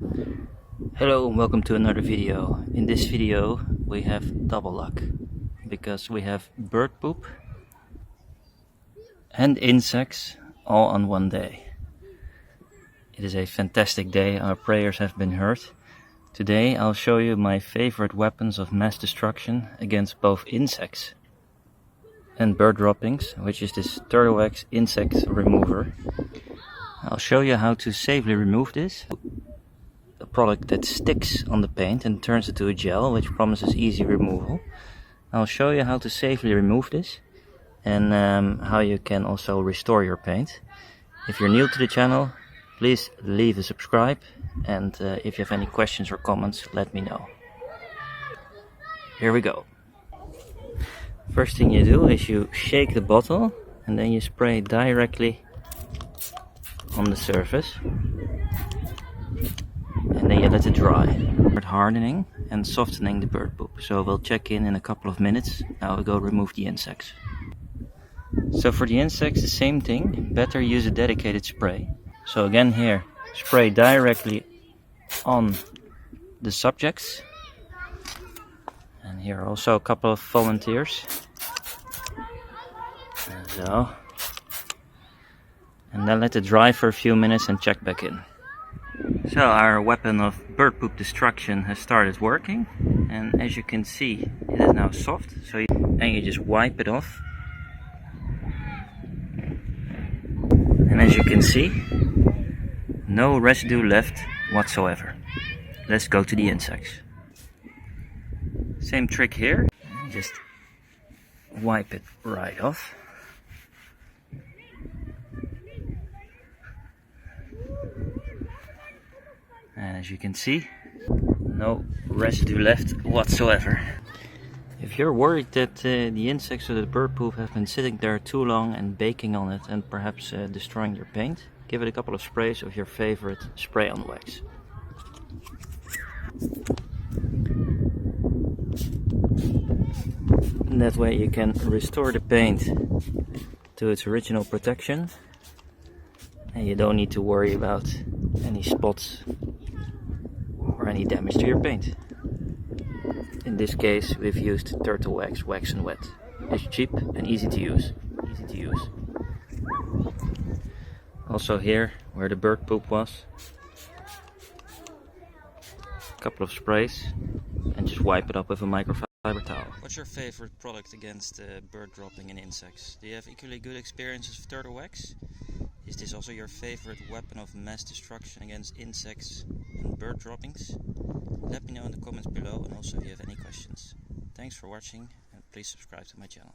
Hello and welcome to another video. In this video we have double luck because we have bird poop and insects all on one day. It is a fantastic day, our prayers have been heard. Today I'll show you my favorite weapons of mass destruction against both insects and bird droppings, which is this turtle wax insect remover. I'll show you how to safely remove this. A product that sticks on the paint and turns it to a gel, which promises easy removal. I'll show you how to safely remove this and how you can also restore your paint. If you're new to the channel, please leave a subscribe, and if you have any questions or comments, let me know. Here we go. First thing you do is you shake the bottle and then you spray directly on the surface. And then you let it dry. Start hardening and softening the bird poop. So we'll check in a couple of minutes. Now we'll go remove the insects. So for the insects, the same thing. Better use a dedicated spray. So again here, spray directly on the subjects. And here are also a couple of volunteers. So. And then let it dry for a few minutes and check back in. So our weapon of bird poop destruction has started working, and as you can see it is now soft, so you just wipe it off, and as you can see, no residue left whatsoever. Let's go to the insects. Same trick here, just wipe it right off. And as you can see, no residue left whatsoever. If you're worried that the insects or the bird poop have been sitting there too long and baking on it and perhaps destroying your paint, give it a couple of sprays of your favorite spray on wax. And that way you can restore the paint to its original protection, and you don't need to worry about any spots or any damage to your paint. In this case we've used turtle wax, wax and wet. It's cheap and easy to use. Also here where the bird poop was, a couple of sprays and just wipe it up with a microfiber towel. What's your favorite product against bird dropping and insects? Do you have equally good experiences with turtle wax? Is this also your favorite weapon of mass destruction against insects and bird droppings? Let me know in the comments below, and also if you have any questions. Thanks for watching, and please subscribe to my channel.